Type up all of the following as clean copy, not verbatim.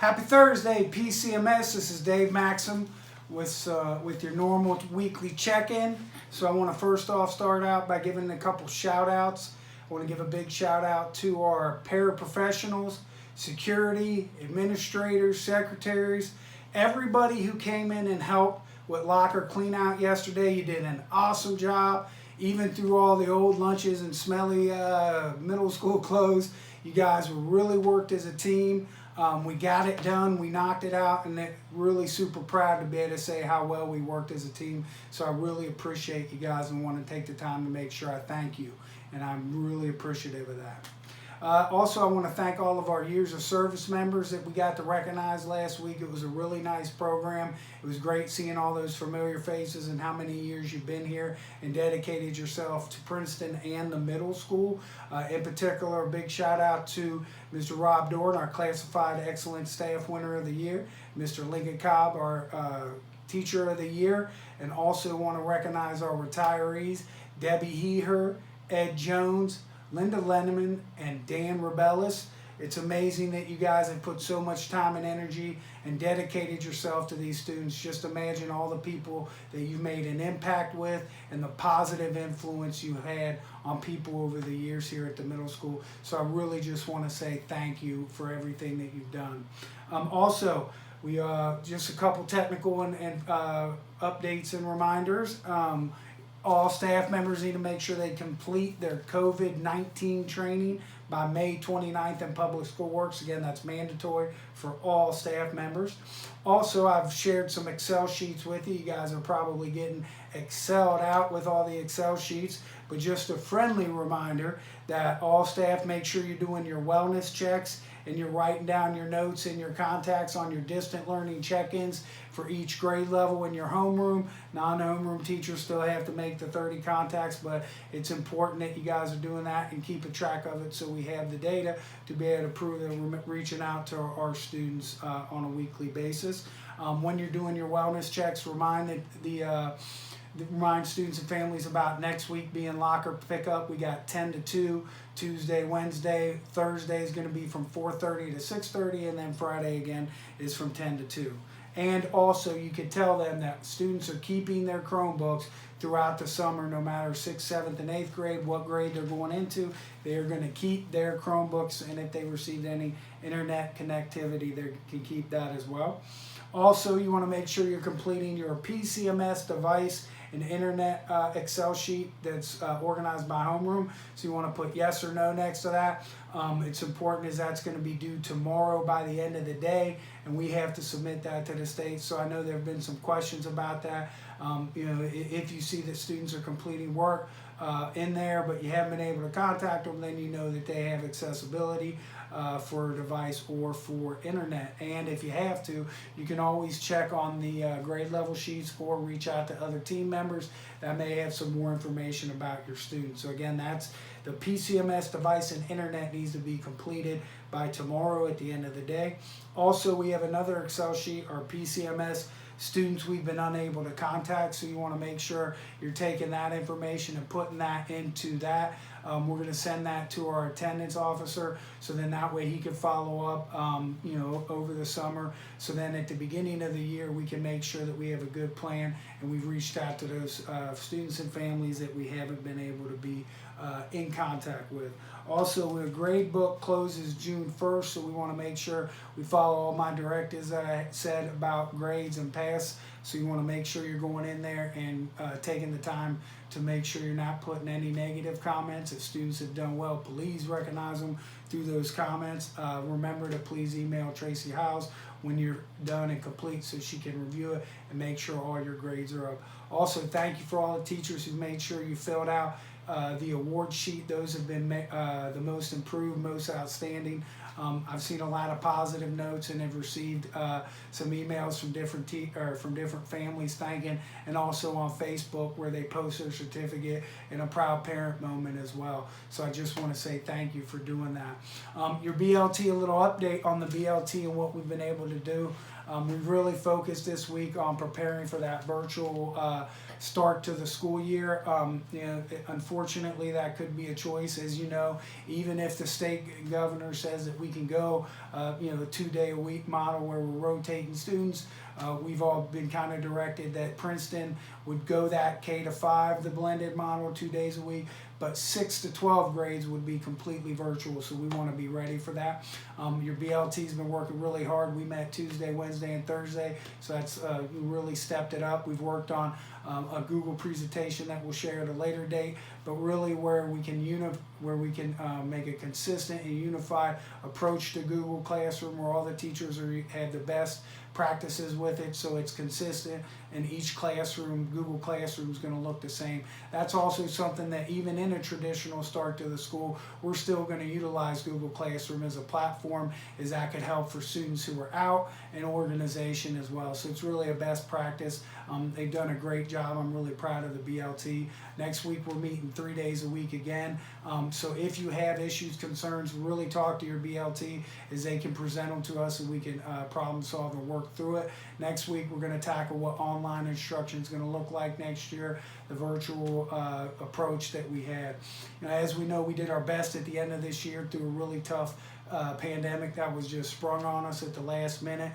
Happy Thursday, PCMS. This is Dave Maxim with your normal weekly check-in. So I want to first off start out by giving a couple shout-outs. I want to give a big shout-out to our paraprofessionals, security, administrators, secretaries, everybody who came in and helped with locker clean-out yesterday. You did an awesome job. Even through all the old lunches and smelly middle school clothes, you guys were really worked as a team. We got it done, we knocked it out, and really super proud to be able to say how well we worked as a team. So I really appreciate you guys and want to take the time to make sure I thank you. And I'm really appreciative of that. Also, I want to thank all of our years of service members that we got to recognize last week. It was a really nice program. It was great seeing all those familiar faces and how many years you've been here and dedicated yourself to Princeton and the middle school. In particular, a big shout out to Mr. Rob Dorn, our Classified Excellent Staff Winner of the Year, Mr. Lincoln Cobb, our Teacher of the Year, and also want to recognize our retirees, Debbie Heher, Ed Jones, Linda Lenneman, and Dan Rebellis. It's amazing that you guys have put so much time and energy and dedicated yourself to these students. Just imagine all the people that you've made an impact with and the positive influence you had on people over the years here at the middle school. So I really just want to say thank you for everything that you've done. Also, we just a couple technical and updates and reminders. All staff members need to make sure they complete their COVID-19 training by May 29th in Public School Works. Again, that's mandatory for all staff members. Also, I've shared some Excel sheets with you. You guys are probably getting Excel'd out with all the Excel sheets, but just a friendly reminder that all staff make sure you're doing your wellness checks and you're writing down your notes and your contacts on your distant learning check-ins for each grade level in your homeroom. Non-homeroom teachers still have to make the 30 contacts, but it's important that you guys are doing that and keep a track of it so we have the data to be able to prove that we're reaching out to our students on a weekly basis. When you're doing your wellness checks, remind students and families about next week being locker pickup. We got 10 to 2, Tuesday, Wednesday. Thursday is going to be from 4:30 to 6:30, and then Friday again is from 10 to 2. And also, you can tell them that students are keeping their Chromebooks throughout the summer, no matter 6th, 7th, and 8th grade, what grade they're going into. They are going to keep their Chromebooks, and if they received any internet connectivity, they can keep that as well. Also, you want to make sure you're completing your PCMS device and internet Excel sheet that's organized by homeroom. So you want to put yes or no next to that. It's important as that's going to be due tomorrow by the end of the day, and we have to submit that to the state. So I know there have been some questions about that. If you see that students are completing work in there, but you haven't been able to contact them, then you know that they have accessibility for a device or for internet. And if you have to, you can always check on the grade level sheets or reach out to other team members that may have some more information about your students. So again, that's the PCMS device and internet needs to be completed by tomorrow at the end of the day. Also, we have another Excel sheet, our PCMS students we've been unable to contact, so you want to make sure you're taking that information and putting that into that. We're going to send that to our attendance officer, so then that way he can follow up over the summer, so then at the beginning of the year we can make sure that we have a good plan and we've reached out to those students and families that we haven't been able to be in contact with. Also, the grade book closes June 1st, so we want to make sure we follow all my directives that I said about grades and pass. So you want to make sure you're going in there and taking the time to make sure you're not putting any negative comments. If students have done well, please recognize them through those comments. Remember to please email Tracy Howes when you're done and complete so she can review it and make sure all your grades are up. Also, thank you for all the teachers who made sure you filled out the award sheet. Those have been the most improved, most outstanding. I've seen a lot of positive notes and have received some emails from different families thanking, and also on Facebook where they post their certificate and a proud parent moment as well. So I just want to say thank you for doing that. Your BLT, a little update on the BLT and what we've been able to do. We've really focused this week on preparing for that virtual start to the school year. Unfortunately, that could be a choice, as you know, even if the state governor says that we can go, a 2-day-a-week model where we're rotating students. We've all been kind of directed that Princeton would go that K-5, the blended model, 2 days a week, but 6 to 12 grades would be completely virtual, so we want to be ready for that. Your BLT's been working really hard. We met Tuesday, Wednesday, and Thursday, so that's we really stepped it up. We've worked on a Google presentation that we'll share at a later date, but really where we can make a consistent and unified approach to Google Classroom, where all the teachers have the best practices with it, so it's consistent, and each classroom, Google Classroom, is going to look the same. That's also something that even in a traditional start to the school, we're still going to utilize Google Classroom as a platform, as that could help for students who are out and organization as well. So it's really a best practice. They've done a great job. I'm really proud of the BLT. Next week we're meeting 3 days a week again. So if you have issues, concerns, really talk to your BLT, as they can present them to us and we can problem solve and work through it. Next week we're going to tackle what online instruction is going to look like next year, the virtual approach that we had. As we know, we did our best at the end of this year through a really tough pandemic that was just sprung on us at the last minute.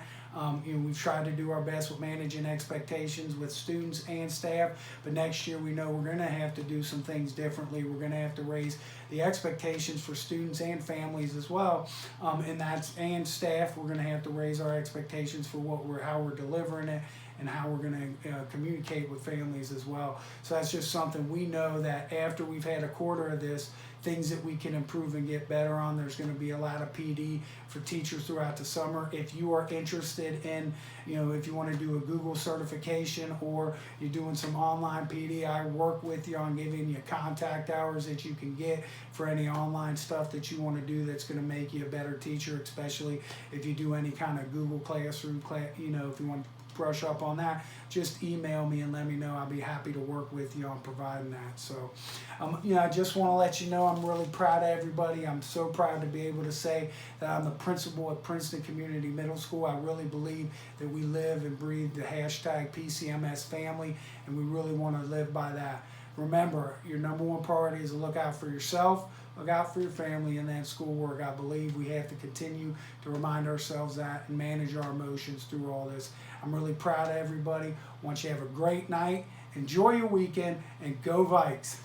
We've tried to do our best with managing expectations with students and staff, but next year we know we're going to have to do some things differently. We're going to have to raise the expectations for students and families as well, and staff. We're going to have to raise our expectations for how we're delivering it and how we're going to communicate with families as well. So that's just something we know that after we've had a quarter of this, things that we can improve and get better on. There's going to be a lot of PD for teachers throughout the summer. If you are interested in, if you want to do a Google certification or you're doing some online PD, I work with you on giving you contact hours that you can get for any online stuff that you want to do that's going to make you a better teacher, especially if you do any kind of Google Classroom, if you want to brush up on that, just email me and let me know. I'll be happy to work with you on providing that. So, I just want to let you know I'm really proud of everybody. I'm so proud to be able to say that I'm the principal at Princeton Community Middle School. I really believe that we live and breathe the hashtag PCMS family, and we really want to live by that. Remember, your number one priority is to look out for yourself, look out for your family, and then schoolwork. I believe we have to continue to remind ourselves that and manage our emotions through all this. I'm really proud of everybody. Want you to have a great night, enjoy your weekend, and go Vikes.